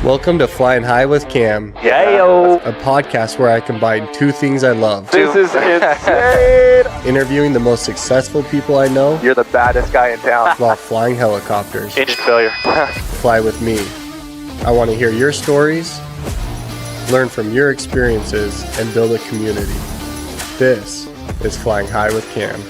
Welcome to Flying High with Cam, Yayo. a podcast where I combine two things I love. This is insane. Interviewing the most successful people I know You're the baddest guy in town. while flying helicopters. Engine failure. Fly with me. I want to hear your stories, learn from your experiences, and build a community. This is Flying High with Cam.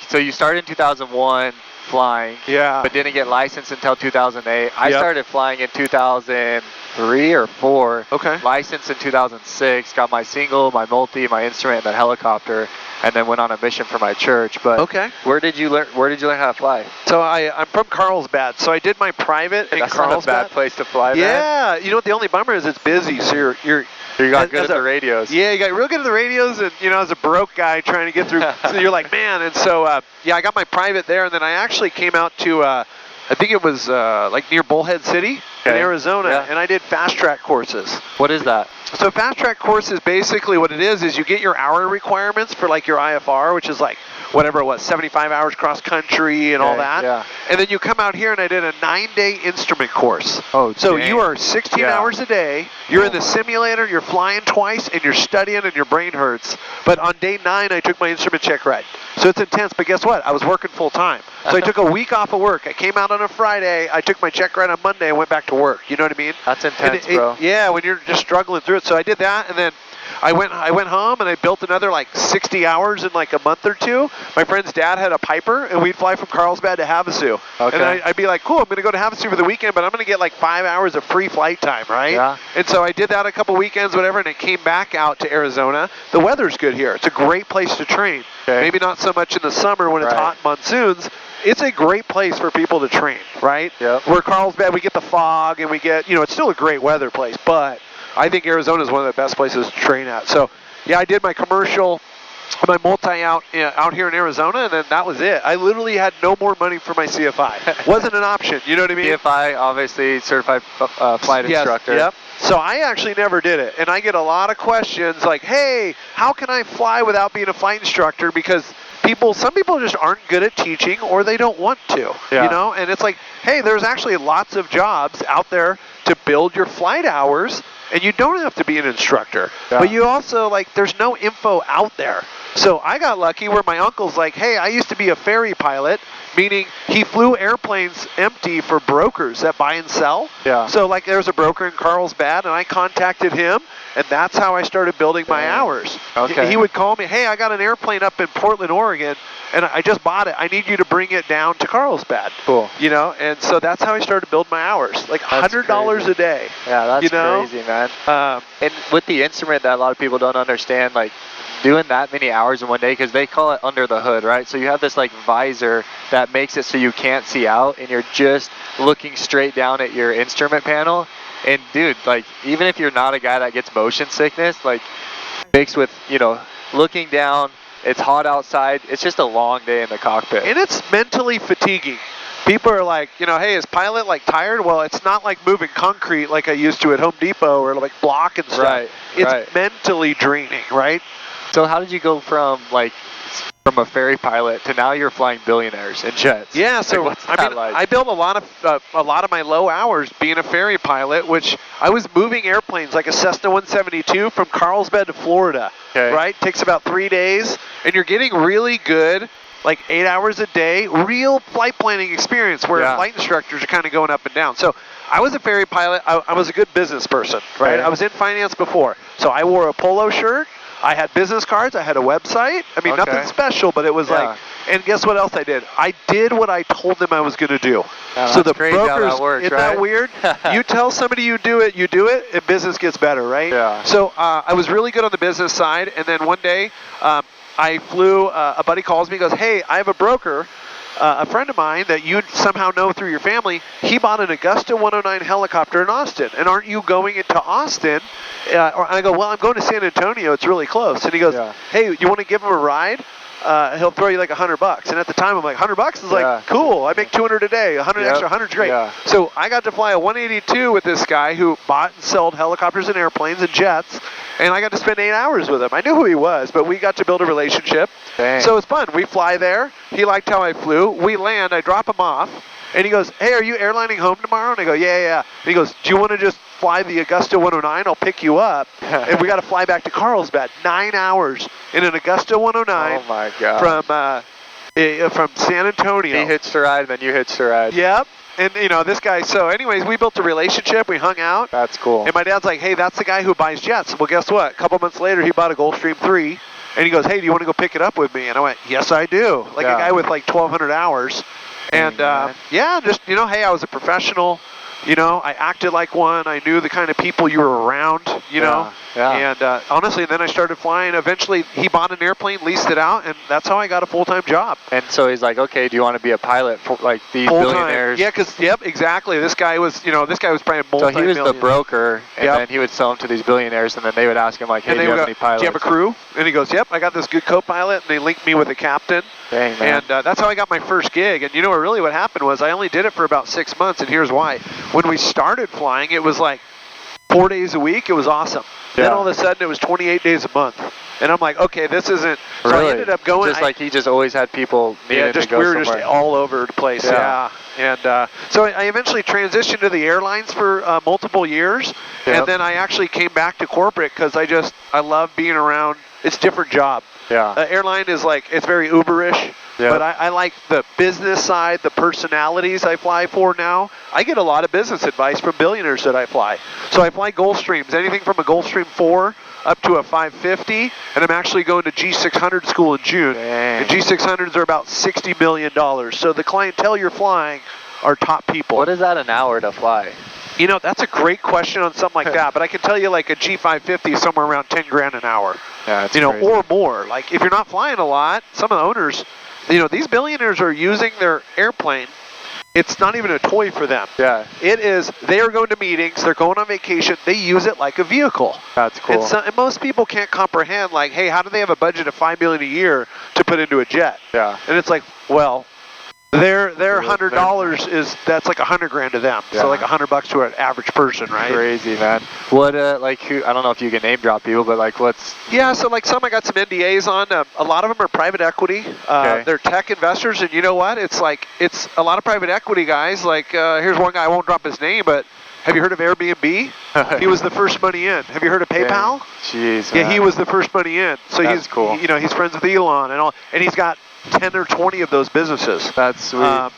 So you started in 2001 flying, Yeah. but didn't get licensed until 2008. I Yep. started flying in 2003 or 4. Okay. Licensed in 2006, got my single, my multi, my instrument, and the helicopter, and then went on a mission for my church. But Okay. where did you learn how to fly? So I'm from Carlsbad, so I did my private in That's not a Carlsbad. bad place to fly, man. Yeah. You know what? The only bummer is it's busy, so you're You got as- good as at a- the radios. Yeah, you got real good at the radios, and as a broke guy trying to get through, so you're like, man. And so I got my private there, and then I actually came out to I think it was like near Bullhead City in Okay. Arizona, Yeah. and I did fast track courses. What is that? So fast track course is basically what it is you get your hour requirements for like your IFR, which is like whatever it was, 75 hours cross country and all Okay, that. yeah. And then you come out here and I did a 9-day instrument course. Oh, So dang. you are 16 Yeah. hours a day, you're in the simulator, you're flying twice, and you're studying and your brain hurts. But on day 9, I took my instrument check ride. So it's intense, but guess what? I was working full time. So I took a week off of work. I came out on a Friday, I took my check ride on Monday, and went back to work. You know what I mean? That's And intense, bro. yeah, when you're just struggling through it. So I did that, and then I went home and I built another like 60 hours in like a month or two. My friend's dad had a Piper, and we'd fly from Carlsbad to Havasu. Okay. And I'd be like, cool, I'm going to go to Havasu for the weekend, but I'm going to get like 5 hours of free flight time, right? Yeah. And so I did that a couple weekends, whatever, and I came back out to Arizona. The weather's good here. It's a great place to train. Okay. Maybe not so much in the summer when it's Right. hot monsoons. It's a great place for people to train, right? Yep. We're Carlsbad, we get the fog, and we get, it's still a great weather place, but I think Arizona is one of the best places to train at. So, yeah, I did my commercial, my multi out here in Arizona, and then that was it. I literally had no more money for my CFI. Wasn't an option, you know what I mean? CFI, obviously certified flight Yes, instructor. Yep. So I actually never did it, and I get a lot of questions like, "Hey, how can I fly without being a flight instructor?" Because some people just aren't good at teaching, or they don't want to, Yeah. And it's like, hey, there's actually lots of jobs out there to build your flight hours, and you don't have to be an instructor. Yeah. But you also there's no info out there. So I got lucky where my uncle's like, hey, I used to be a ferry pilot, meaning he flew airplanes empty for brokers that buy and sell. Yeah. So there's a broker in Carlsbad, and I contacted him, and that's how I started building my hours. Okay. He would call me, hey, I got an airplane up in Portland, Oregon, and I just bought it. I need you to bring it down to Carlsbad. Cool. And so that's how I started building my hours, like $100 a day. Yeah, that's You know? crazy, man. And with the instrument that a lot of people don't understand, doing that many hours in one day, because they call it under the hood, right? So you have this visor that makes it so you can't see out, and you're just looking straight down at your instrument panel. And dude, even if you're not a guy that gets motion sickness, mixed with, looking down, it's hot outside, it's just a long day in the cockpit. And it's mentally fatiguing. People are like, hey, is pilot tired? Well, it's not like moving concrete like I used to at Home Depot or block and stuff. Right, It's right. mentally draining, right? So how did you go from a ferry pilot to now you're flying billionaires in jets? Yeah, so what's that like? I built a lot of my low hours being a ferry pilot, which I was moving airplanes like a Cessna 172 from Carlsbad to Florida. Okay. Right? Takes about 3 days, and you're getting really good, 8 hours a day, real flight planning experience where Yeah. flight instructors are kind of going up and down. So I was a ferry pilot. I was a good business person, right? Okay. I was in finance before, so I wore a polo shirt. I had business cards. I had a website. I mean, Okay. nothing special, but it was Yeah. and guess what else I did? I did what I told them I was going to do. Yeah, so that's the crazy how that brokers, works, isn't right? that weird? You tell somebody you do it, and business gets better, right? Yeah. So I was really good on the business side, and then one day I flew, a buddy calls me, goes, hey, I have a broker, a friend of mine that you somehow know through your family. He bought an Augusta 109 helicopter in Austin, and aren't you going into Austin? Or I go, well, I'm going to San Antonio. It's really close. And he goes, Yeah. hey, you want to give him a ride? He'll throw you $100. And at the time, I'm like, $100 is Yeah. cool. I make 200 a day. 100 Yep. extra, 100's great. Yeah. So I got to fly a 182 with this guy who bought and sold helicopters and airplanes and jets. And I got to spend 8 hours with him. I knew who he was, but we got to build a relationship. Dang. So it's fun. We fly there. He liked how I flew. We land. I drop him off. And he goes, hey, are you airlining home tomorrow? And I go, yeah. And he goes, do you want to just fly the Augusta 109? I'll pick you up. And we got to fly back to Carlsbad. 9 hours in an Augusta 109. Oh my God. From San Antonio. He hitched a ride, and then you hitched a ride. Yep. And, this guy, so anyways, we built a relationship. We hung out. That's cool. And my dad's like, hey, that's the guy who buys jets. Well, guess what? A couple months later, he bought a Gulfstream 3. And he goes, hey, do you want to go pick it up with me? And I went, yes, I do. Like a guy with like 1,200 hours. And, just, hey, I was a professional. I acted like one. I knew the kind of people you were around, know. Yeah. And honestly, then I started flying. Eventually, he bought an airplane, leased it out, and that's how I got a full-time job. And so he's like, okay, do you want to be a pilot for like these full-time billionaires? Yeah, yep, exactly. This guy was probably a multi-millionaire. So he was the broker, and then he would sell them to these billionaires, and then they would ask him like, hey, do you have any pilots? Do you have a crew? And he goes, yep, I got this good co-pilot, and they linked me with a captain. Dang, man. And that's how I got my first gig. And really what happened was I only did it for about 6 months, and here's why. When we started flying, it was like 4 days a week. It was awesome. Yeah. Then all of a sudden, it was 28 days a month. And I'm like, okay, this isn't. So really? I ended up going. He just always had people needing to go we were somewhere. just all over the place. Yeah. And so I eventually transitioned to the airlines for multiple years. Yep. And then I actually came back to corporate because I love being around. It's a different job. Yeah. Airline is it's very Uberish. Yeah. But I like the business side, the personalities I fly for now. I get a lot of business advice from billionaires that I fly. So I fly Gulfstreams, anything from a Gulfstream 4 up to a 550, and I'm actually going to G600 school in June. Dang. And G600s are about $60 million. So the clientele you're flying are top people. What is that an hour to fly? That's a great question on something like that, but I can tell you like a G550 is somewhere around 10 grand an hour. Yeah, that's crazy. Or more. Like if you're not flying a lot, some of the owners, these billionaires are using their airplane. It's not even a toy for them. Yeah. It is, they are going to meetings, they're going on vacation, they use it like a vehicle. That's cool. And most people can't comprehend, like, hey, how do they have a budget of $5 million a year to put into a jet? Yeah. And it's like, well, their $100 that's like 100 grand to them. Yeah. So like $100 to an average person, right? Crazy, man. What who? I don't know if you can name drop people, but like what's? Yeah, so like some I got some NDAs on. A lot of them are private equity. They're tech investors, and you know what? It's a lot of private equity guys. Like here's one guy. I won't drop his name, but have you heard of Airbnb? He was the first money in. Have you heard of PayPal? Jeez. Yeah, he was the first money in. So that's cool. He's friends with Elon and all, and he's got 10 or 20 of those businesses. That's sweet.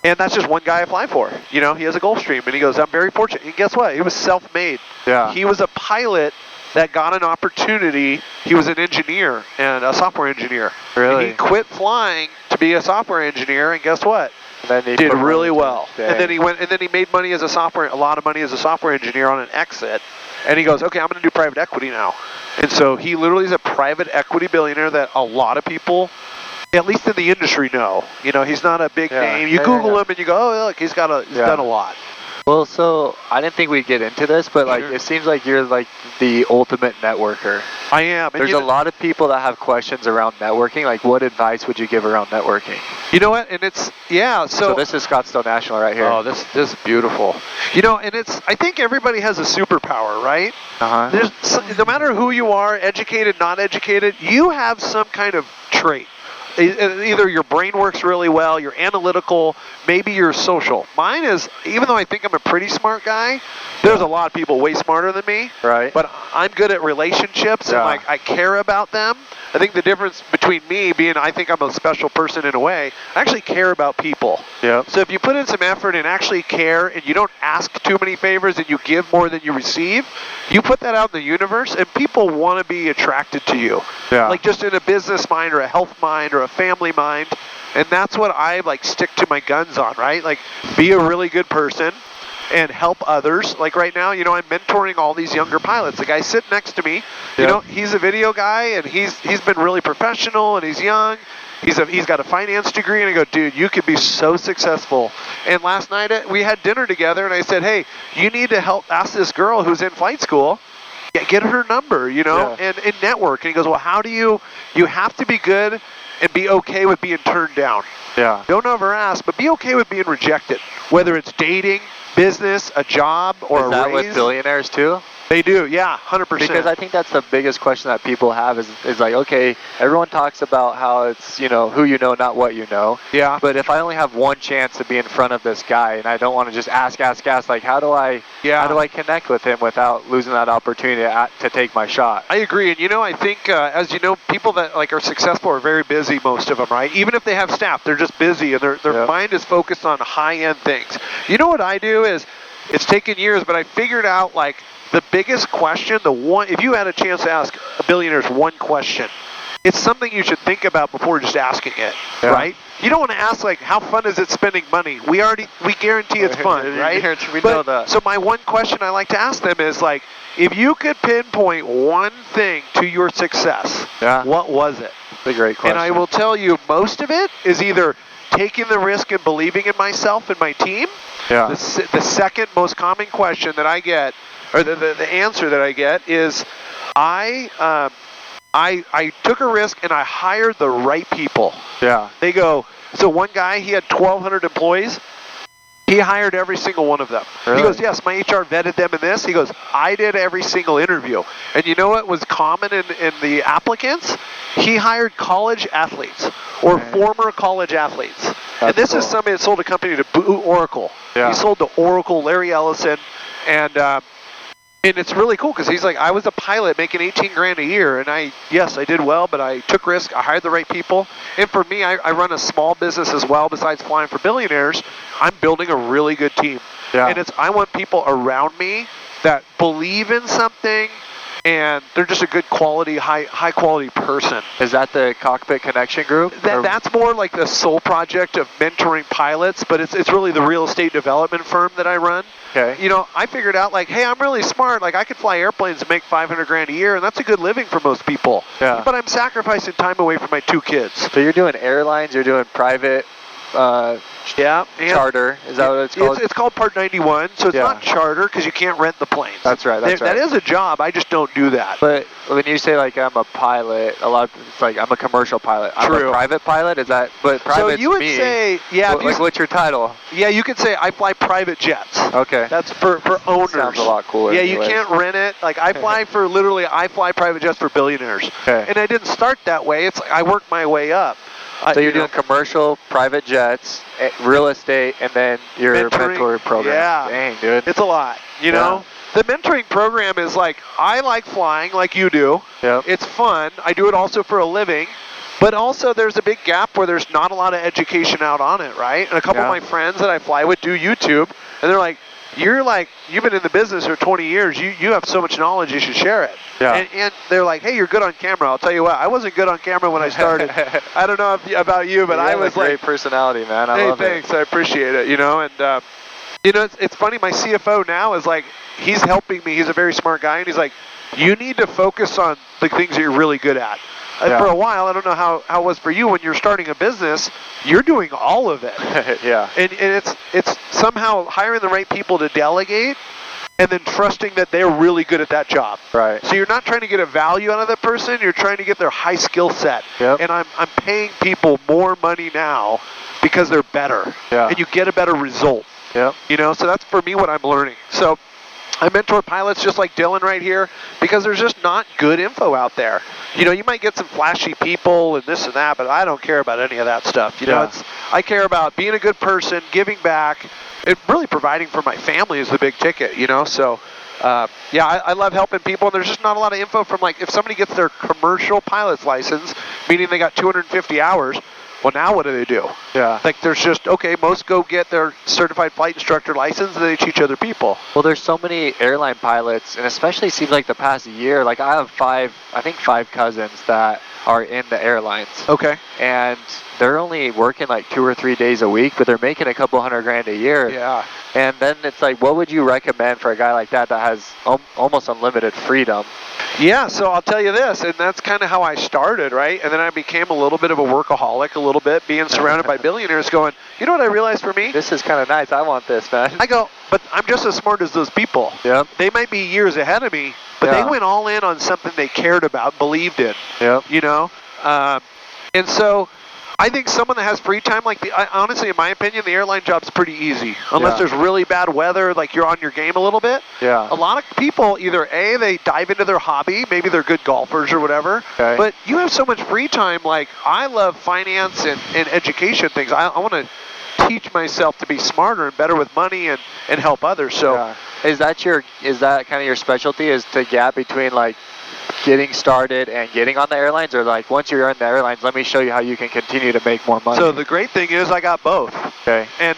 And that's just one guy I fly for. He has a Gulfstream, and he goes, I'm very fortunate. And guess what? He was self-made. Yeah. He was a pilot that got an opportunity. He was an engineer and a software engineer. Really? And he quit flying to be a software engineer, and guess what? Then he did really well. Dang. And then he made money as a lot of money as a software engineer on an exit. And he goes, okay, I'm going to do private equity now. And so he literally is a private equity billionaire that a lot of people, at least in the industry, know. He's not a big name. You Google him and you go, oh, look, he's done a lot. Well, so I didn't think we'd get into this, but like it seems like you're like the ultimate networker. I am. There's a lot of people that have questions around networking. Like, what advice would you give around networking? You know what? And it's So this is Scottsdale National right here. Oh, this is beautiful. And I think everybody has a superpower, right? No matter who you are, educated, not educated, you have some kind of trait. Either your brain works really well, you're analytical, maybe you're social. Mine is, even though I think I'm a pretty smart guy, there's a lot of people way smarter than me. Right. But I'm good at relationships and I care about them. I think the difference between me being, I think I'm a special person in a way, I actually care about people. Yeah. So if you put in some effort and actually care and you don't ask too many favors and you give more than you receive, you put that out in the universe and people want to be attracted to you. Yeah. Like just in a business mind or a health mind or a family mind. And that's what I stick to my guns on, right? Like be a really good person and help others. Like right now, I'm mentoring all these younger pilots. The guy sitting next to me, he's a video guy and he's been really professional and he's young. He's got a finance degree, and I go, dude, you could be so successful. And last night we had dinner together, and I said, hey, you need to ask this girl who's in flight school, get her number, and network. And he goes, well, how do you have to be good and be okay with being turned down. Yeah. Don't ever ask, but be okay with being rejected, whether it's dating, business, a job, or Is a that raise. with billionaires too? They do, yeah, 100%. Because I think that's the biggest question that people have is like, okay, everyone talks about how it's, who you know, not what you know. Yeah. But if I only have one chance to be in front of this guy and I don't want to just ask, like, how do I connect with him without losing that opportunity to take my shot? I agree. And, I think, as you know, people that are successful are very busy, most of them, right? Even if they have staff, they're just busy and their mind is focused on high-end things. You know what I do is, it's taken years, but I figured out, the biggest question, if you had a chance to ask billionaires one question, it's something you should think about before just asking it, right? You don't want to ask, how fun is it spending money? We guarantee it's fun, right? We know that. So my one question I like to ask them is, if you could pinpoint one thing to your success, what was it? That's a great question. And I will tell you, most of it is either taking the risk and believing in myself and my team. Yeah. The second most common question that I get, or the answer that I get, is I took a risk and I hired the right people. Yeah. They go, so one guy, he had 1,200 employees. He hired every single one of them. Really? He goes, yes, my HR vetted them in this. He goes, I did every single interview. And you know what was common in the applicants? He hired college athletes or former college athletes. And this is somebody that sold a company to Oracle. Yeah. He sold to Oracle, Larry Ellison, and it's really cool because he's like, I was a pilot making 18 grand a year, and I did well, but I took risk. I hired the right people. And for me, I run a small business as well. Besides flying for billionaires, I'm building a really good team. Yeah. And I want people around me that believe in something, and they're just a good quality, high quality person. Is that the Cockpit Connection Group? That's more like the sole project of mentoring pilots, but it's really the real estate development firm that I run. Okay. I figured out hey, I'm really smart. I could fly airplanes and make 500 grand a year, and that's a good living for most people. Yeah. But I'm sacrificing time away from my 2 kids. So you're doing airlines, you're doing private charter. Is that what it's called? It's called Part 91, so it's not charter because you can't rent the planes. That's right. That is a job. I just don't do that. But when you say I'm a pilot, a lot of it's I'm a commercial pilot. I'm True. a private pilot. Is that? But private's so you would me. say, what's your title? Yeah, you could say I fly private jets. Okay. That's for owners. Sounds a lot cooler. Yeah, you can't rent it. I fly I fly private jets for billionaires. Okay. And I didn't start that way. It's I worked my way up. So you're doing commercial, private jets, real estate, and then your mentoring program. Yeah. Dang, dude. It's a lot, you know? The mentoring program is I like flying like you do. Yep. It's fun. I do it also for a living. But also there's a big gap where there's not a lot of education out on it, right? And a couple of my friends that I fly with do YouTube, and they're like, you've been in the business for 20 years. You have so much knowledge, you should share it. Yeah. And they're like, hey, you're good on camera. I'll tell you what, I wasn't good on camera when I started. I don't know about you, but I was a great personality, man. I love it. Thanks. I appreciate it, And, it's funny. My CFO now is he's helping me. He's a very smart guy. And he's like, you need to focus on the things that you're really good at. For a while, I don't know how it was for you when you're starting a business, you're doing all of it. Yeah. And it's somehow hiring the right people to delegate and then trusting that they're really good at that job. Right. So you're not trying to get a value out of that person, you're trying to get their high skill set. Yep. And I'm paying people more money now because they're better. Yeah. And you get a better result. Yep. So that's for me what I'm learning. So I mentor pilots just like Dylan right here because there's just not good info out there. You might get some flashy people and this and that, but I don't care about any of that stuff. I care about being a good person, giving back, and really providing for my family is the big ticket, So, I love helping people, and there's just not a lot of info from, if somebody gets their commercial pilot's license, meaning they got 250 hours, well, now what do? Yeah. There's just, most go get their certified flight instructor license, and they teach other people. Well, there's so many airline pilots, and especially seems like the past year, I have 5 cousins that are in the airlines. Okay. And they're only working 2 or 3 days a week, but they're making a couple $100,000 a year. Yeah. And then it's what would you recommend for a guy like that has almost unlimited freedom? Yeah, so I'll tell you this, and that's kind of how I started, right? And then I became a little bit of a workaholic, a little bit, being surrounded by billionaires going, you know what I realized for me? This is kind of nice. I want this, man. I go, but I'm just as smart as those people. Yep. They might be years ahead of me, but they went all in on something they cared about, believed in. Yep. And so I think someone that has free time, honestly, in my opinion, the airline job's pretty easy. Unless there's really bad weather, like you're on your game a little bit. Yeah. A lot of people either A, they dive into their hobby, maybe they're good golfers or whatever. Okay. But you have so much free time. Like I love finance and education things. I want to teach myself to be smarter and better with money and help others. So is that kind of your specialty, is to gap between like getting started and getting on the airlines, or like once you're in the airlines, let me show you how you can continue to make more money? So the great thing is I got both. Okay. And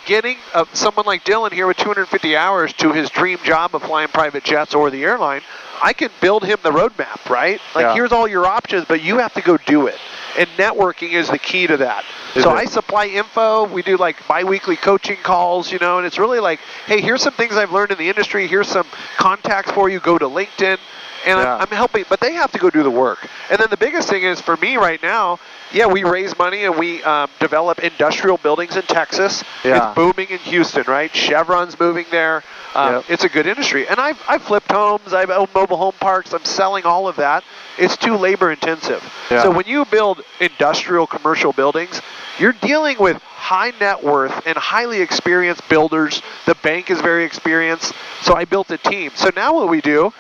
getting someone like Dylan here with 250 hours to his dream job of flying private jets or the airline, I can build him the roadmap, right? Like here's all your options, but you have to go do it. And networking is the key to that. So I supply info. We do like bi-weekly coaching calls, and it's really like, hey, here's some things I've learned in the industry. Here's some contacts for you. Go to LinkedIn. And I'm helping, but they have to go do the work. And then the biggest thing is for me right now, we raise money and we develop industrial buildings in Texas. Yeah. It's booming in Houston, right? Chevron's moving there. It's a good industry. And I've flipped homes. I've owned mobile home parks. I'm selling all of that. It's too labor intensive. Yeah. So when you build industrial commercial buildings, you're dealing with high net worth and highly experienced builders. The bank is very experienced. So I built a team. So now what we do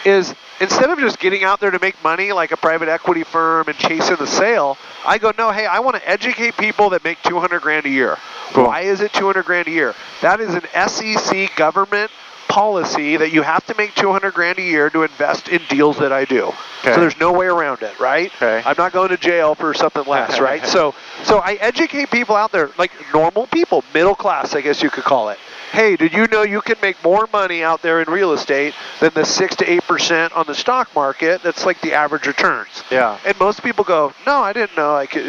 is instead of just getting out there to make money like a private equity firm and chasing the sale, I go, no, hey, I want to educate people that make $200,000 a year. Cool. Why is it $200,000 a year? That is an SEC government policy that you have to make $200,000 a year to invest in deals that I do. Okay. So there's no way around it, right? Okay. I'm not going to jail for something less, right? So I educate people out there, like normal people, middle class, I guess you could call it. Hey, did you know you can make more money out there in real estate than the 6 to 8% on the stock market? That's like the average returns. Yeah. And most people go, no, I didn't know. I could,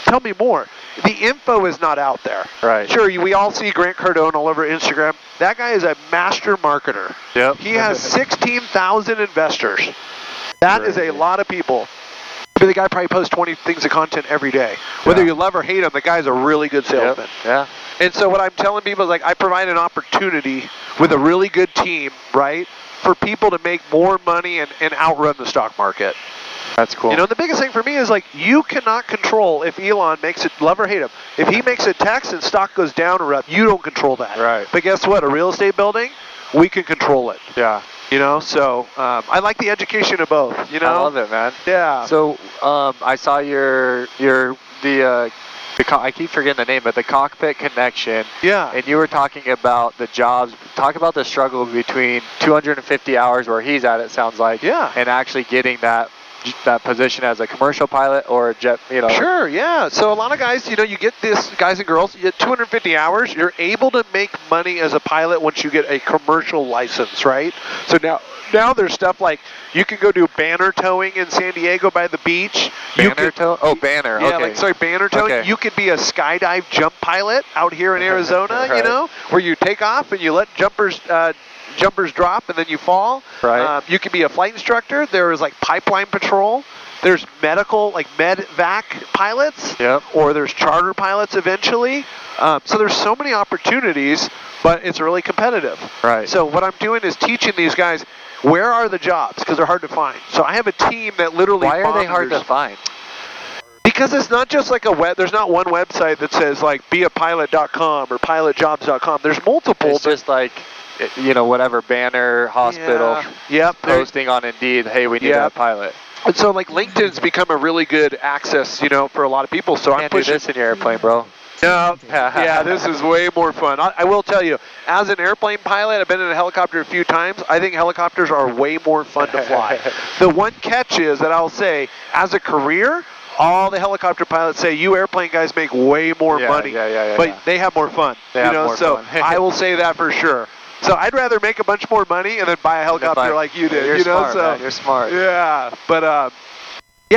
tell me more. The info is not out there. Right. Sure, we all see Grant Cardone all over Instagram. That guy is a master marketer. Yep. He has 16,000 investors. That is a lot of people. The guy probably posts 20 things of content every day. Whether you love or hate him, the guy's a really good salesman. Yep. Yeah. And so what I'm telling people is, like, I provide an opportunity with a really good team, right, for people to make more money and outrun the stock market. That's cool. The biggest thing for me is, like, you cannot control if Elon makes it, love or hate him. If he makes a text and stock goes down or up, you don't control that. Right. But guess what? A real estate building, we can control it. Yeah. So I like the education of both, I love it, man. Yeah. So I saw I keep forgetting the name, but the Cockpit Connection. Yeah. And you were talking about the jobs. Talk about the struggle between 250 hours where he's at, it sounds like. Yeah. And actually getting that position as a commercial pilot or a jet, Sure, yeah. So a lot of guys, you get this, guys and girls, you get 250 hours, you're able to make money as a pilot once you get a commercial license, right? So now there's stuff like you can go do banner towing in San Diego by the beach. Banner tow? Oh, banner. Yeah, Okay. Banner towing. Okay. You could be a skydive jump pilot out here in Arizona, Right. where you take off and you let jumpers drop and then you fall. Right. You can be a flight instructor. There is like pipeline patrol. There's medical, like med-vac pilots. Yep. Or there's charter pilots eventually. So there's so many opportunities, but it's really competitive. Right. So what I'm doing is teaching these guys, where are the jobs? Because they're hard to find. So I have a team that literally Why are they hard to find? Because it's not just like there's not one website that says like beapilot.com or pilotjobs.com. There's multiple. It's just like, whatever banner, hospital, posting on Indeed, hey, we need a pilot. And so like LinkedIn's become a really good access, for a lot of people. So I'm pushing this in your airplane, bro. No, yeah, this is way more fun. I will tell you, as an airplane pilot, I've been in a helicopter a few times. I think helicopters are way more fun to fly. The one catch is that I'll say, as a career, all the helicopter pilots say, you airplane guys make way more money, but they have more fun. So I will say that for sure. So I'd rather make a bunch more money and then buy a helicopter like you did. You're smart, man. You're smart. Yeah, but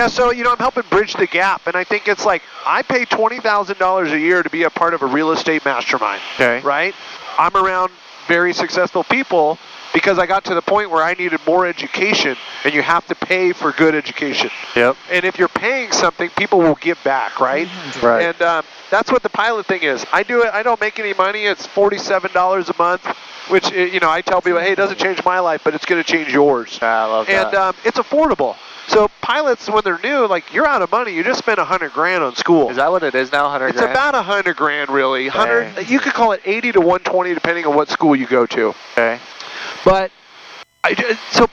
so I'm helping bridge the gap, and I think it's like I pay $20,000 a year to be a part of a real estate mastermind. Okay. Right? I'm around very successful people because I got to the point where I needed more education, and you have to pay for good education. Yep. And if you're paying something, people will give back, right? Right. And that's what the pilot thing is. I do it. I don't make any money. It's $47 a month, which I tell people, hey, it doesn't change my life, but it's going to change yours. I love that. And it's affordable. So pilots, when they're new, like you're out of money. You just spent $100,000 on school. Is that what it is now? 100 It's grand? about $100,000 really. Okay. You could call it 80 to 120 depending on what school you go to. Okay. But so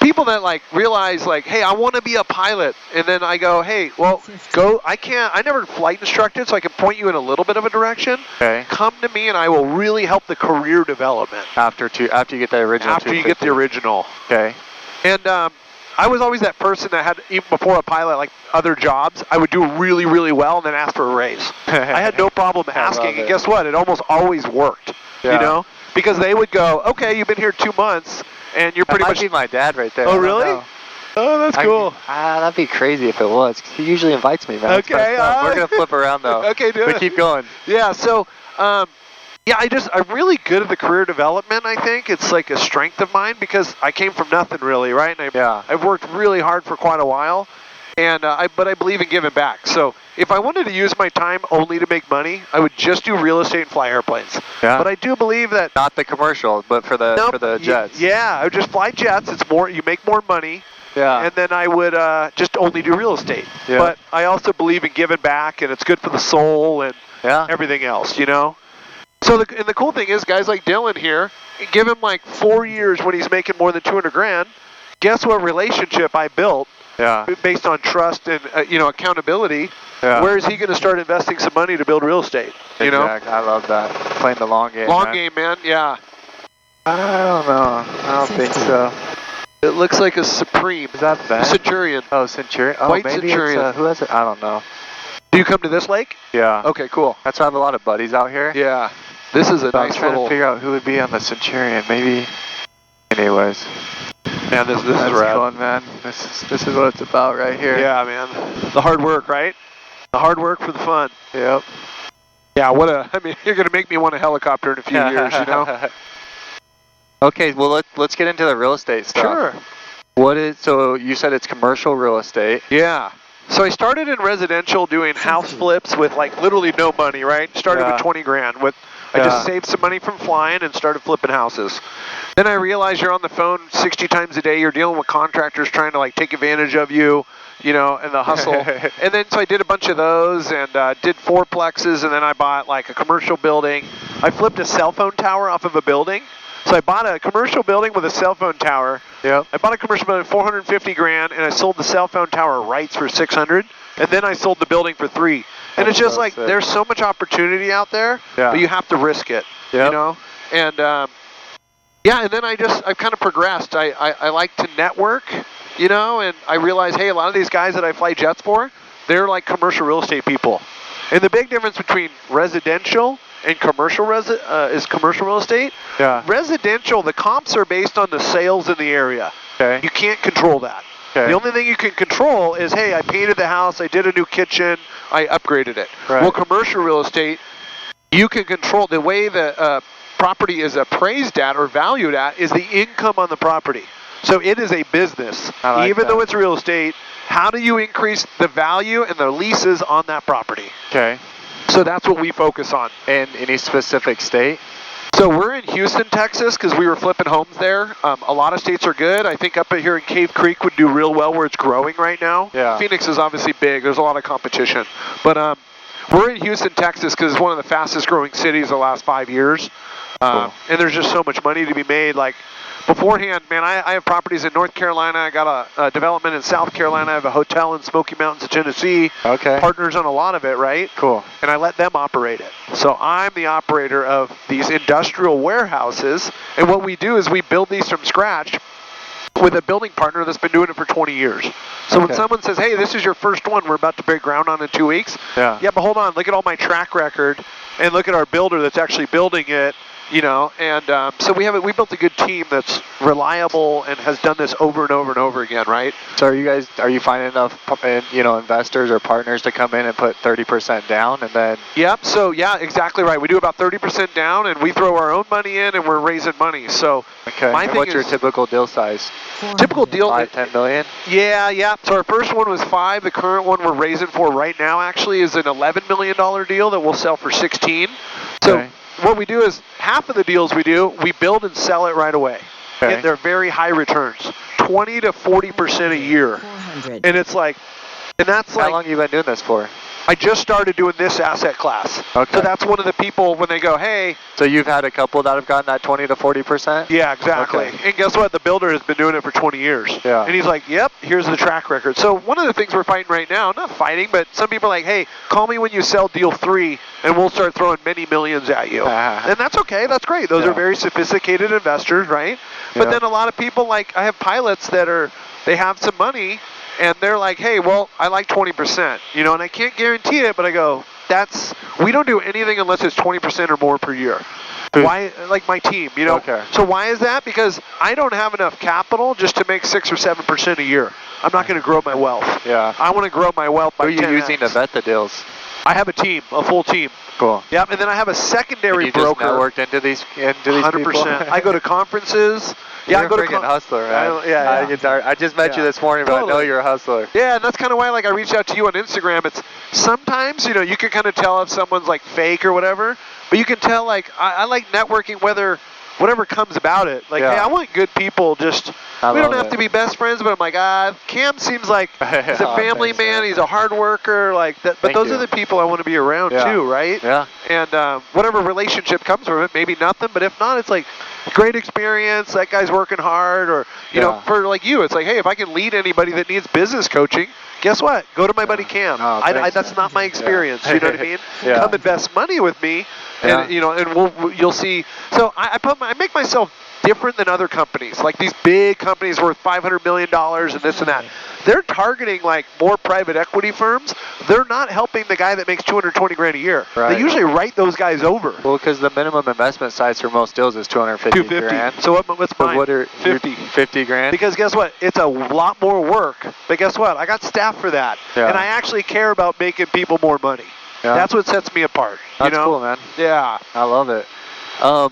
people that like realize like, hey, I want to be a pilot, and then I go, hey, well, go. I never flight instructed, so I can point you in a little bit of a direction. Okay. Come to me, and I will really help the career development. After you get the original. After you get the original. Okay. And I was always that person that had, even before a pilot, like other jobs, I would do really, really well and then ask for a raise. I had no problem asking, and guess what? It almost always worked. Yeah. You know, because they would go, okay, you've been here 2 months. And you're pretty that much. might be my dad right there. Oh, really? Oh, that's cool. That'd be crazy if it was. 'Cause he usually invites me, man. Okay. We're gonna flip around though. Okay, do it. But keep going. Yeah. So, I'm really good at the career development. I think it's like a strength of mine because I came from nothing really, right? And I've worked really hard for quite a while, and but I believe in giving back. So if I wanted to use my time only to make money, I would just do real estate and fly airplanes. Yeah. But I do believe that Not the commercial, but for the jets. Yeah, I would just fly jets. It's more, you make more money. Yeah. And then I would just only do real estate. Yeah. But I also believe in giving back, and it's good for the soul and everything else, you know? So the cool thing is, guys like Dylan here, give him like 4 years when he's making more than $200,000. Guess what relationship I built? Yeah. Based on trust and accountability. Yeah. Where is he going to start investing some money to build real estate? You know? Exactly. I love that. Playing the long game. Long game, man. Yeah. I don't know. I don't think so. It looks like a Supreme. Is that Ben? Centurion. Oh, Centurion. Oh, White maybe Centurion. It's, who has it? I don't know. Do you come to this lake? Yeah. Okay, cool. That's why I have a lot of buddies out here. Yeah. This is a So I was nice trying little. to figure out who would be on the Centurion. Maybe. Anyways. Man, this is That's rad. fun, man. This is what it's about right here. Yeah, man. The hard work, right? The hard work for the fun. Yep. Yeah, you're going to make me want a helicopter in a few years, you know? Okay, well, let's get into the real estate stuff. Sure. So you said it's commercial real estate. Yeah. So I started in residential doing house flips with like literally no money, right? Started with 20 grand. I just saved some money from flying and started flipping houses. Then I realized you're on the phone 60 times a day. You're dealing with contractors trying to like take advantage of you, you know, and the hustle. And then so I did a bunch of those and did fourplexes, and then I bought like a commercial building. I flipped a cell phone tower off of a building. So I bought a commercial building with a cell phone tower. Yep. I bought a commercial building for $450,000, and I sold the cell phone tower rights for $600,000, and then I sold the building for $300,000. And it's just like, there's so much opportunity out there, but you have to risk it, you know? And and then I've kind of progressed. I like to network, you know, and I realize, hey, a lot of these guys that I fly jets for, they're like commercial real estate people. And the big difference between residential and commercial is commercial real estate. Yeah. Residential, the comps are based on the sales in the area. Okay. You can't control that. Okay. The only thing you can control is, hey, I painted the house, I did a new kitchen, I upgraded it. Right. Well, commercial real estate, you can control the way the property is appraised at or valued at is the income on the property. So it is a business. Even though it's real estate, how do you increase the value and the leases on that property? Okay. So that's what we focus on. In any specific state? So we're in Houston, Texas, because we were flipping homes there. A lot of states are good. I think up here in Cave Creek would do real well where it's growing right now. Yeah. Phoenix is obviously big. There's a lot of competition. But we're in Houston, Texas, because it's one of the fastest growing cities the last 5 years. Cool. And there's just so much money to be made. Like beforehand, man, I have properties in North Carolina. I got a development in South Carolina. I have a hotel in Smoky Mountains of Tennessee. Okay. Partners on a lot of it, right? Cool. And I let them operate it. So I'm the operator of these industrial warehouses. And what we do is we build these from scratch with a building partner that's been doing it for 20 years. So when someone says, hey, this is your first one we're about to break ground on in 2 weeks. Yeah, but hold on, look at all my track record and look at our builder that's actually building it. You know, and so we built a good team that's reliable and has done this over and over and over again, right? So are you finding enough, investors or partners to come in and put 30% down and then? Yep. So yeah, exactly right. We do about 30% down, and we throw our own money in, and we're raising money. So okay. My thing What's your is, typical deal size? Typical deal. 5-10 million. Yeah. So our first one was 5. The current one we're raising for right now actually is an $11 million deal that we'll sell for 16. So. Okay. What we do is half of the deals we build and sell it right away. Okay. And they're very high returns, 20 to 40% a year. 100. And it's like, and that's How like, long have you been doing this for? I just started doing this asset class. Okay. So that's one of the people when they go, hey. So you've had a couple that have gotten that 20 to 40%? Yeah, exactly. Okay. And guess what? The builder has been doing it for 20 years. Yeah. And he's like, yep, here's the track record. So one of the things we're fighting right now, not fighting, but some people are like, hey, call me when you sell deal 3 and we'll start throwing many millions at you. And that's okay. That's great. Those are very sophisticated investors, right? But then a lot of people, like, I have pilots that they have some money and they're like, hey, well, I like 20%, you know, and I can't guarantee it, but I go, we don't do anything unless it's 20% or more per year. Why, like my team, you know? Okay. So why is that? Because I don't have enough capital just to make 6 or 7% a year. I'm not going to grow my wealth. Yeah. I want to grow my wealth by 10x. Who are you using to vet the deals? I have a team, a full team. Cool. Yep, and then I have a secondary you broker. just networked into these 100%. people? I go to conferences. Yeah, You're I go a freaking hustler, man. I just met you this morning, but I know you're a hustler. Yeah, and that's kind of why, like, I reached out to you on Instagram. It's sometimes, you know, you can kind of tell if someone's like fake or whatever, but you can tell, like, I like networking whatever comes about it. Like, hey, I want good people. Just we don't have to be best friends, but I'm like, Cam seems like he's a family man. He's a hard worker, like that. But those are the people I want to be around too, right? Yeah. And whatever relationship comes from it, maybe nothing. But if not, it's like great experience. That guy's working hard, or you know, for like you, it's like, hey, if I can lead anybody that needs business coaching, guess what? Go to my buddy Cam. That's not my experience. You know what I mean? Come invest money with me. And you know, and you'll see. So I make myself different than other companies, like these big companies worth $500 million and this and that. They're targeting like more private equity firms. They're not helping the guy that makes 220 grand a year. Right. They usually write those guys over. Well, because the minimum investment size for most deals is 250 grand. So what's mine? What are 50? 50 grand? Because guess what? It's a lot more work. But guess what? I got staff for that, and I actually care about making people more money. Yeah. That's what sets me apart. That's you know? cool, man. Yeah. I love it.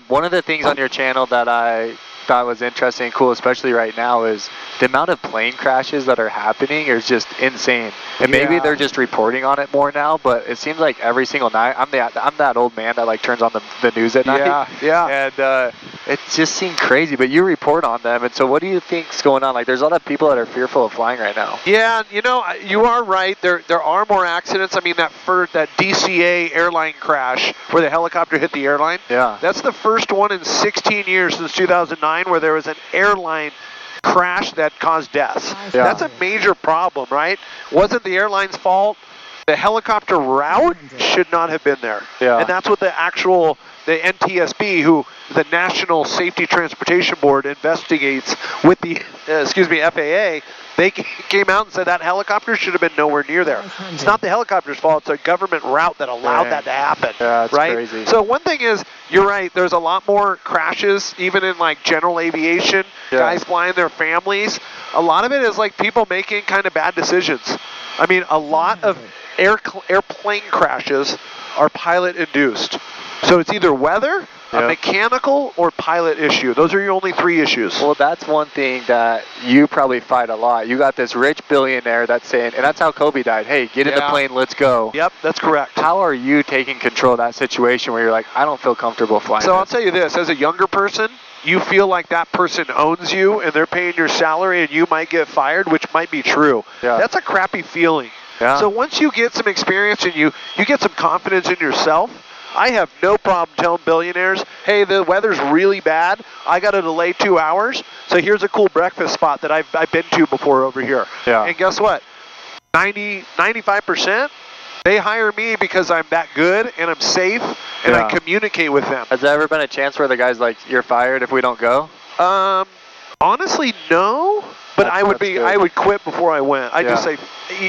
One of the things on your channel that I thought was interesting and cool, especially right now, is the amount of plane crashes that are happening is just insane. And maybe they're just reporting on it more now, but it seems like every single night, I'm that old man that like turns on the news at night. Yeah. And it just seemed crazy, but you report on them. And so what do you think's going on? Like, there's a lot of people that are fearful of flying right now. Yeah, you know, you are right. There are more accidents. I mean, that DCA airline crash where the helicopter hit the airline. Yeah. That's the first one in 16 years since 2009 where there was an airline crash that caused deaths. Yeah. That's a major problem, right? Wasn't the airline's fault. The helicopter route should not have been there. Yeah. And that's what the NTSB, who the National Safety Transportation Board investigates with the FAA, they came out and said that helicopter should have been nowhere near there. It's not the helicopter's fault. It's a government route that allowed that to happen. Yeah, that's right? crazy. So one thing is, you're right, there's a lot more crashes, even in like general aviation, guys flying their families. A lot of it is like people making kind of bad decisions. I mean, a lot of airplane crashes are pilot induced. So it's either weather, a mechanical, or pilot issue. Those are your only 3 issues. Well, that's one thing that you probably fight a lot. You got this rich billionaire that's saying, and that's how Kobe died, hey, get in the plane, let's go. Yep, that's correct. How are you taking control of that situation where you're like, I don't feel comfortable flying? So I'll tell you this, as a younger person, you feel like that person owns you and they're paying your salary and you might get fired, which might be true. Yeah. That's a crappy feeling. Yeah. So once you get some experience and you get some confidence in yourself, I have no problem telling billionaires, hey, the weather's really bad. I got to delay 2 hours. So here's a cool breakfast spot that I've been to before over here. Yeah. And guess what? 95%, they hire me because I'm that good and I'm safe and I communicate with them. Has there ever been a chance where the guy's like, you're fired if we don't go? Honestly, no. But I would quit before I went. I just say,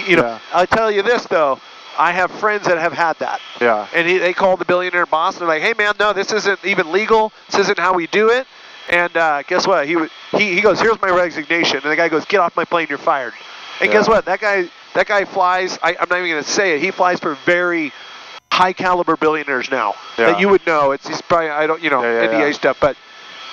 you know, I'll tell you this though. I have friends that have had that. Yeah. And they call the billionaire boss and they're like, hey man, no, this isn't even legal. This isn't how we do it. And guess what? He goes, here's my resignation. And the guy goes, get off my plane, you're fired. And guess what? That guy flies, I'm not even going to say it, he flies for very high caliber billionaires now that you would know. He's probably, I don't, you know, NDA stuff, but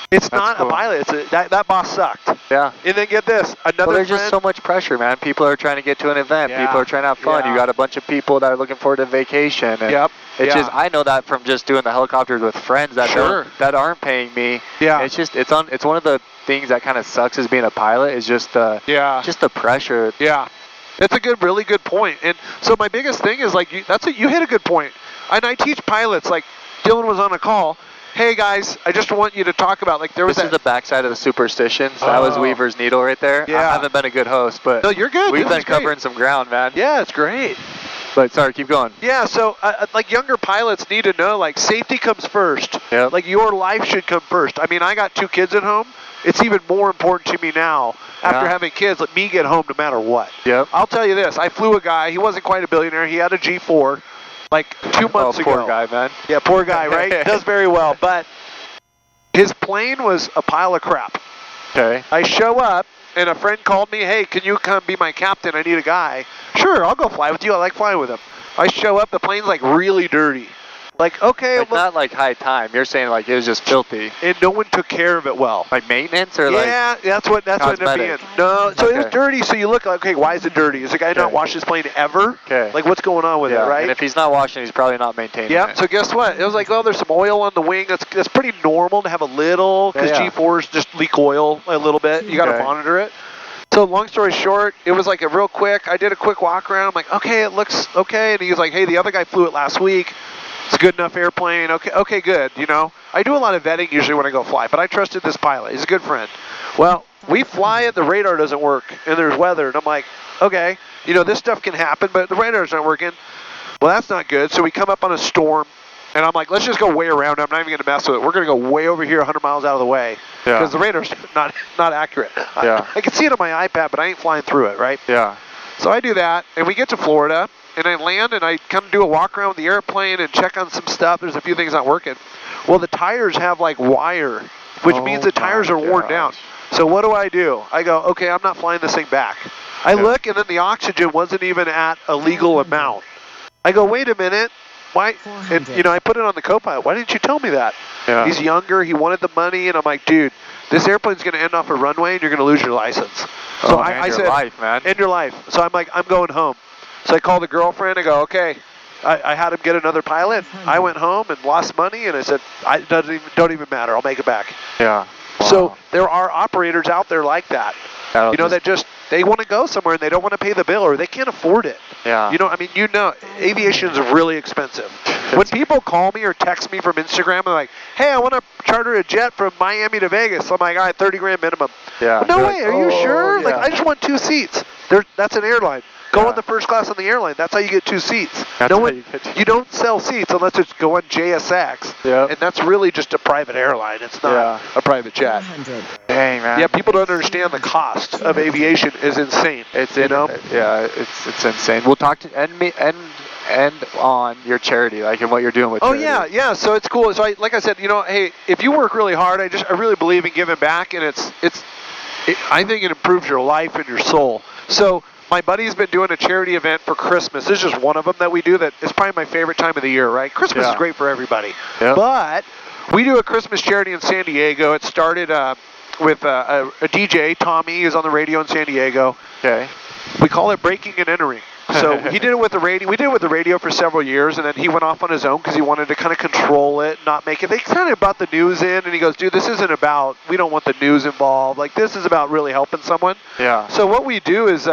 it's not cool. A pilot. It's that boss sucked. Yeah. And then get this, another there's just so much pressure, man. People are trying to get to an event. People are trying to have fun. You got a bunch of people that are looking forward to vacation. And It's Yeah. just, I know that from just doing the helicopters with friends that Sure. that aren't paying me. Yeah. It's just, it's one of the things that kind of sucks as being a pilot is just the pressure. Yeah. It's a really good point. And so my biggest thing is like, you hit a good point. And I teach pilots, like Dylan was on a call. Hey guys, I just want you to talk about, like, there was This is the backside of the superstitions. That was Weaver's Needle right there. Yeah. I haven't been a good host, but No, you're good. we've This been is great. covering some ground, man. Yeah, it's great. But sorry, keep going. Yeah, so like younger pilots need to know, like, safety comes first. Yep. Like your life should come first. I mean, I got 2 kids at home. It's even more important to me now after having kids. Let me get home no matter what. Yep. I'll tell you this. I flew a guy. He wasn't quite a billionaire. He had a G4 like 2 months ago. Poor guy, man. Yeah, poor guy, right? Does very well. But his plane was a pile of crap. Okay. I show up, and a friend called me, hey, can you come be my captain? I need a guy. Sure, I'll go fly with you. I like flying with him. I show up, the plane's like really dirty. Like, okay. Like, not like high time. You're saying like it was just filthy. And no one took care of it well. Like maintenance or like? Yeah, that's what it ended up being. No, so it was dirty, so you look like, okay, why is it dirty? Is the guy not wash his plane ever? Okay. Like, what's going on with it, right? And if he's not washing, he's probably not maintaining Yeah, it. so guess what? It was like, well, there's some oil on the wing. That's pretty normal to have a little, because G4s just leak oil a little bit. You got to monitor it. So long story short, it was like a real quick, I did a quick walk around. I'm like, okay, it looks okay. And he was like, hey, the other guy flew it last week. It's a good enough airplane. Okay, good. You know, I do a lot of vetting usually when I go fly, but I trusted this pilot. He's a good friend. Well, we fly it, the radar doesn't work, and there's weather. And I'm like, okay, you know, this stuff can happen, but the radar's not working. Well, that's not good. So we come up on a storm, and I'm like, let's just go way around. I'm not even going to mess with it. We're going to go way over here 100 miles out of the way because the radar's not accurate. I can see it on my iPad, but I ain't flying through it, right? Yeah. So I do that, and we get to Florida, and I land, and I come do a walk around with the airplane and check on some stuff. There's a few things not working. Well, the tires have like wire, which means the tires are worn down. So what do? I go, okay, I'm not flying this thing back. I look, and then the oxygen wasn't even at a legal amount. I go, wait a minute. Why? And, you know, I put it on the co-pilot. Why didn't you tell me that? Yeah. He's younger. He wanted the money, and I'm like, dude, this airplane's going to end off a runway, and you're going to lose your license. So I said, life, man. end your life. So I'm like, I'm going home. So I called the girlfriend. I go, okay. I had him get another pilot. I went home and lost money, and I said, don't even matter. I'll make it back. Yeah. Wow. So there are operators out there like that. That they want to go somewhere and they don't want to pay the bill or they can't afford it. Yeah. You know, I mean, aviation is really expensive. When people call me or text me from Instagram, they're like, hey, I want to charter a jet from Miami to Vegas. I'm like, all right, $30,000 minimum. Yeah. No way. Are you sure? Yeah. Like, I just want 2 seats. That's an airline. Go on the first class on the airline. That's how you get 2 seats. You don't sell seats unless it's go on JSX. Yeah. And that's really just a private airline. It's not a private jet. Dang, man. Yeah, people don't understand the cost of aviation is insane. It's insane. We'll talk to end on your charity, like, and what you're doing with charity. Yeah. So it's cool. So like I said, you know, hey, if you work really hard, I really believe in giving back, and I think it improves your life and your soul. So my buddy's been doing a charity event for Christmas. This is just one of them that we do that is probably my favorite time of the year, right? Christmas is great for everybody. Yep. But we do a Christmas charity in San Diego. It started with a DJ, Tommy, who's on the radio in San Diego. Okay. We call it Breaking and Entering. So he did it with the radio. We did it with the radio for several years, and then he went off on his own because he wanted to kind of control it, not make it. They kind of brought the news in, and he goes, dude, this isn't about, we don't want the news involved. Like, this is about really helping someone. Yeah. So what we do is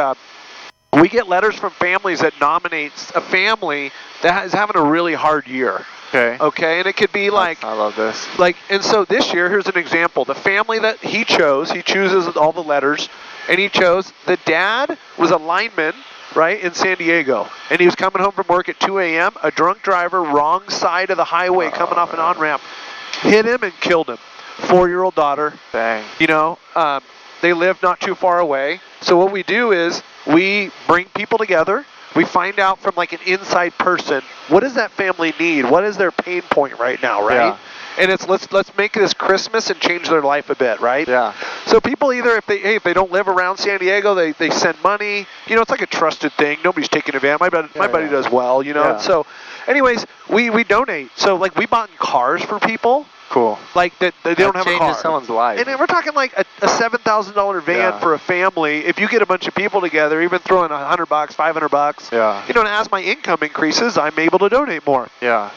we get letters from families that nominates a family that is having a really hard year. Okay, and it could be like, I love this. Like, and so this year, here's an example. The family that he chooses all the letters, and he chose, the dad was a lineman, right, in San Diego, and he was coming home from work at 2 a.m. A drunk driver, wrong side of the highway, coming off an on-ramp, hit him and killed him. 4-year-old daughter. Dang. You know, they live not too far away. So what we do is we bring people together. We find out from like an inside person, what does that family need? What is their pain point right now, right? Yeah. And it's let's make this Christmas and change their life a bit, right? Yeah. So people either if they don't live around San Diego, they send money. You know, it's like a trusted thing. Nobody's taking advantage. My buddy does well, you know. Yeah. And so, anyways, we donate. So like we bought cars for people. Cool. Like that they don't have a car. Changes someone's life. And we're talking like a $7,000 van for a family. If you get a bunch of people together, even throwing $100, $500, yeah. you know, and as my income increases, I'm able to donate more. Yeah.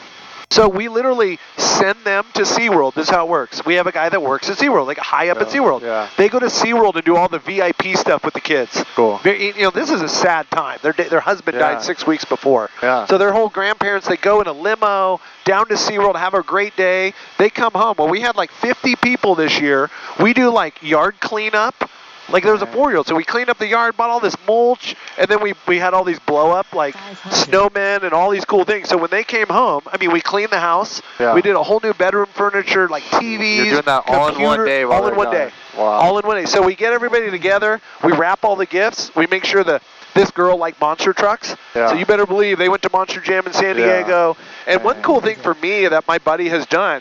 So we literally send them to SeaWorld. This is how it works. We have a guy that works at SeaWorld, like high up at SeaWorld. Yeah. They go to SeaWorld and do all the VIP stuff with the kids. Cool. This is a sad time. Their husband died 6 weeks before. Yeah. So their whole grandparents, they go in a limo down to SeaWorld, have a great day. They come home. Well, we had like 50 people this year. We do like yard cleanup. Like there was a 4-year-old, so we cleaned up the yard, bought all this mulch, and then we had all these blow up like snowmen and all these cool things. So when they came home, I mean, we cleaned the house. Yeah. We did a whole new bedroom furniture, like TVs. You're doing that all in one day. All in one day. Wow. All in one day. So we get everybody together. We wrap all the gifts. We make sure that this girl liked monster trucks. Yeah. So you better believe they went to Monster Jam in San Diego. And one cool thing for me that my buddy has done,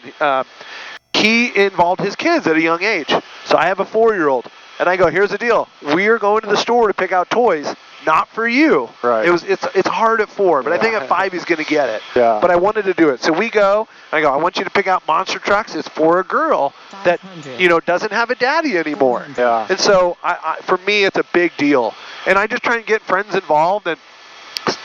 he involved his kids at a young age. So I have a 4-year-old. And I go, here's the deal. We're going to the store to pick out toys, not for you. Right. It's hard at 4, but I think at 5 he's going to get it. Yeah. But I wanted to do it. So we go, and I go, I want you to pick out monster trucks. It's for a girl that, doesn't have a daddy anymore. Yeah. And so for me, it's a big deal. And I just try and get friends involved. And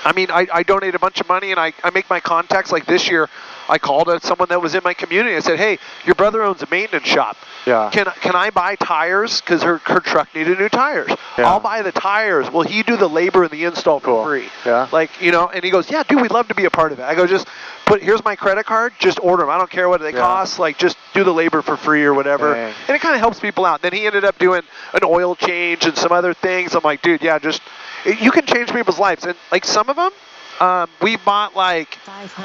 I mean, I donate a bunch of money, and I make my contacts. Like this year, I called someone that was in my community. I said, hey, your brother owns a maintenance shop. Yeah. Can I buy tires? Because her truck needed new tires. Yeah. I'll buy the tires. Will he do the labor and the install for free? Yeah. Like, and he goes, yeah, dude, we'd love to be a part of it. I go, here's my credit card. Just order them. I don't care what they cost. Like, just do the labor for free or whatever. Dang. And it kind of helps people out. Then he ended up doing an oil change and some other things. I'm like, dude, yeah, you can change people's lives. And like some of them, we bought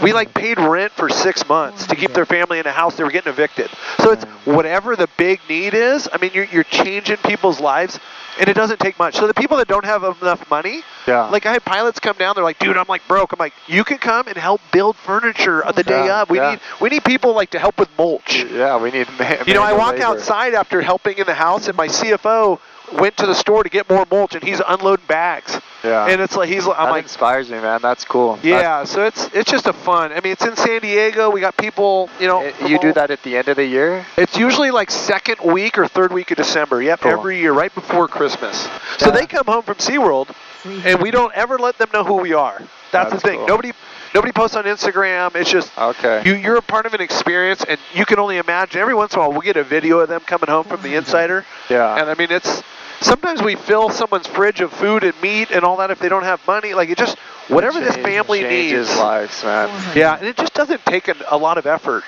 we paid rent for 6 months to keep their family in a house. They were getting evicted. So it's whatever the big need is. I mean, you're changing people's lives, and it doesn't take much. So the people that don't have enough money, like I had pilots come down. They're like, dude, I'm like broke. I'm like, you can come and help build furniture the day of. We need people to help with mulch. Yeah, we need. I walk outside after helping in the house, and my CFO went to the store to get more mulch, and he's unloading bags. Yeah. And it's like that inspires me, man. That's cool. Yeah. So it's just a fun. I mean, it's in San Diego. We got people. You do that at the end of the year? It's usually like second week or third week of December. Yep. Cool. Every year, right before Christmas. So they come home from SeaWorld, and we don't ever let them know who we are. That's the thing. Cool. Nobody posts on Instagram. It's just you're a part of an experience, and you can only imagine. Every once in a while, we'll get a video of them coming home from the Insider. Yeah. And I mean, sometimes we fill someone's fridge of food and meat and all that if they don't have money. Like it just whatever this family needs. Lives, man. Yeah, and it just doesn't take a lot of effort,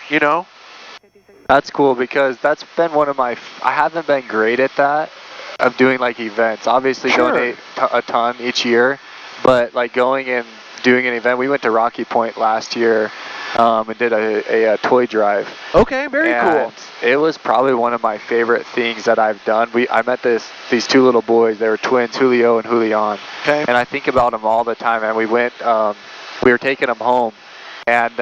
That's cool because that's been one of my. I haven't been great at that of doing like events. Obviously, donate a ton each year, but like going and doing an event. We went to Rocky Point last year and did a toy drive. Okay, very cool. It was probably one of my favorite things that I've done. I met these 2 little boys. They were twins, Julio and Julian. Okay. And I think about them all the time. And we were taking them home, and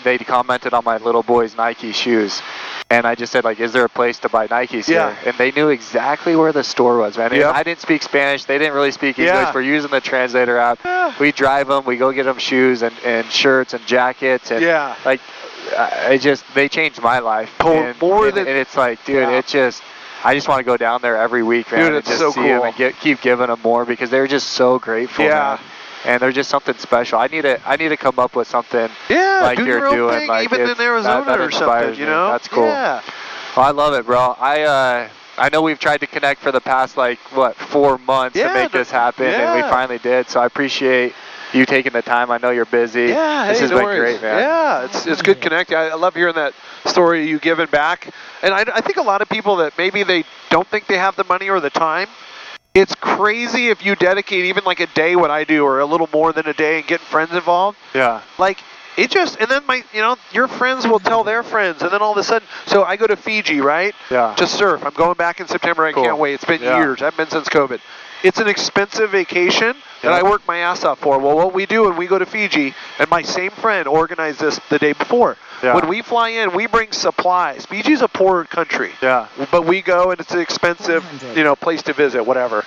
they commented on my little boy's Nike shoes. And I just said, is there a place to buy Nikes here? And they knew exactly where the store was, man. I didn't speak Spanish. They didn't really speak English. We're using the translator app. Yeah. We drive them. We go get them shoes and shirts and jackets. And they changed my life. And it's like, dude, I just want to go down there every week, man, dude, and just so see cool. them and keep giving them more because they're just so grateful, man. And they're just something special. I need to come up with something like do you're your own doing, thing, like even in Arizona that or something. That's cool. Yeah. Well, I love it, bro. I know we've tried to connect for the past 4 months to make this happen, and we finally did. So I appreciate you taking the time. I know you're busy. Yeah, this has been great, man. Yeah, it's good connecting. I love hearing that story of you giving back. And I think a lot of people that maybe they don't think they have the money or the time. It's crazy if you dedicate even a day, what I do, or a little more than a day, and getting friends involved. Yeah. And then your friends will tell their friends, and then all of a sudden, so I go to Fiji, right? Yeah. To surf. I'm going back in September. I can't wait. It's been years. I've been since COVID. It's an expensive vacation that I work my ass off for. Well, what we do when we go to Fiji, and my same friend organized this the day before. Yeah. When we fly in, we bring supplies. Fiji's a poor country. Yeah. But we go, and it's an expensive, place to visit, whatever.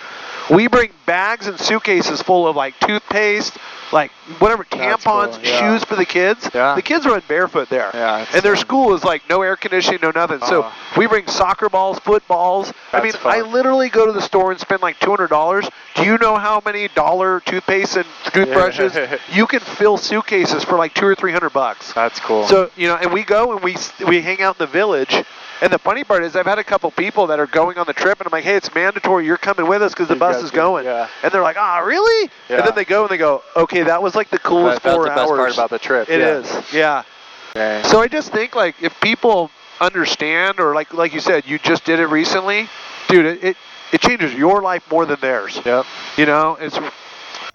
We bring bags and suitcases full of like toothpaste, like whatever, That's tampons, cool, yeah. shoes for the kids. Yeah. The kids run barefoot there. Yeah, it's and their fun. school is like no air conditioning, no nothing. So Oh. we bring soccer balls, footballs. I That's mean, fun. I literally go to the store and spend like $200. Do you know how many dollar toothpaste and toothbrushes? You can fill suitcases for like $200 or $300. That's cool. So, you know, and we go and we hang out in the village. And the funny part is I've had a couple people that are going on the trip, and I'm like, hey, it's mandatory. You're coming with us because the You bus guys is do, going. yeah. And they're like, ah, really? Yeah. And then they go and they go, okay, that was like the coolest That's 4 the best hours. part about the trip. It yeah. is, yeah. Okay. So I just think, like, if people understand, or like you said, you just did it recently, dude, it changes your life more than theirs. Yep. You know,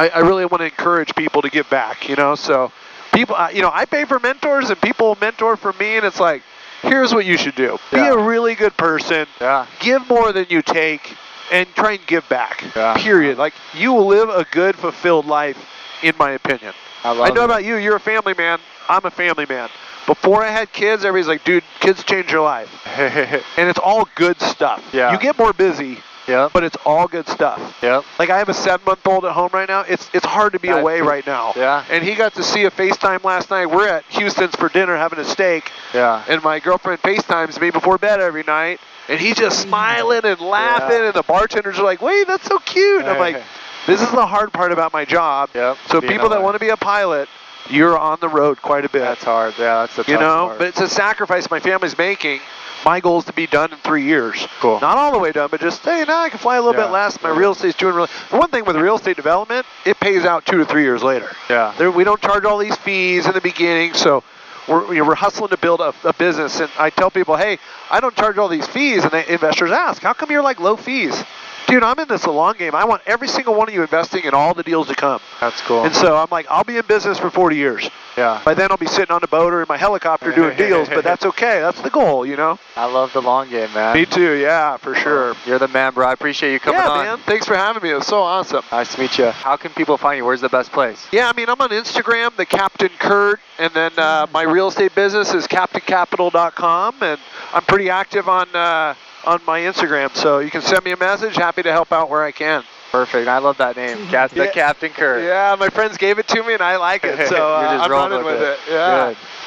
I really want to encourage people to give back, you know, so people, you know, I pay for mentors and people mentor for me, and it's like, here's what you should do. Yeah. Be a really good person. Yeah. Give more than you take, and try and give back. Yeah. Period. Like, you will live a good, fulfilled life, in my opinion. I know about you. You're a family man. I'm a family man. Before I had kids, everybody's like, dude, kids change your life. And it's all good stuff. Yeah. You get more busy, Yep. but it's all good stuff. Yep. Like, I have a 7-month-old at home right now. It's hard to be away right now. Yeah. And he got to see a FaceTime last night. We're at Houston's for dinner having a steak. Yeah. And my girlfriend FaceTimes me before bed every night. And he's just smiling and laughing. Yeah. And the bartenders are like, wait, that's so cute. And I'm like, this is the hard part about my job. Yep. So Being people that away. want to be a pilot, you're on the road quite a bit. That's hard. Yeah, that's the tough you know, part. but it's a sacrifice my family's making. My goal is to be done in 3 years. Cool. Not all the way done, but just, hey, now I can fly a little Yeah. bit less. My real estate's doing really. The one thing with real estate development, it pays out 2 to 3 years later. Yeah. We don't charge all these fees in the beginning, so we're hustling to build a business. And I tell people, hey, I don't charge all these fees, and the investors ask, how come you're like low fees? Dude, I'm in this a long game. I want every single one of you investing in all the deals to come. That's cool. And so I'm like, I'll be in business for 40 years. Yeah. By then I'll be sitting on a boat or in my helicopter doing deals, but that's okay. That's the goal, you know? I love the long game, man. Me too, yeah, for sure. You're the man, bro. I appreciate you coming Yeah, on. man. Thanks for having me. It was so awesome. Nice to meet you. How can people find you? Where's the best place? Yeah, I mean, I'm on Instagram, the Captain Curt, and then my real estate business is CaptainCapital.com, and I'm pretty active on my Instagram, so you can send me a message. Happy to help out where I can. Perfect. I love that name. The Captain Curt. Yeah, my friends gave it to me, and I like it, so You're just I'm rolling running with it. it. Yeah. Good.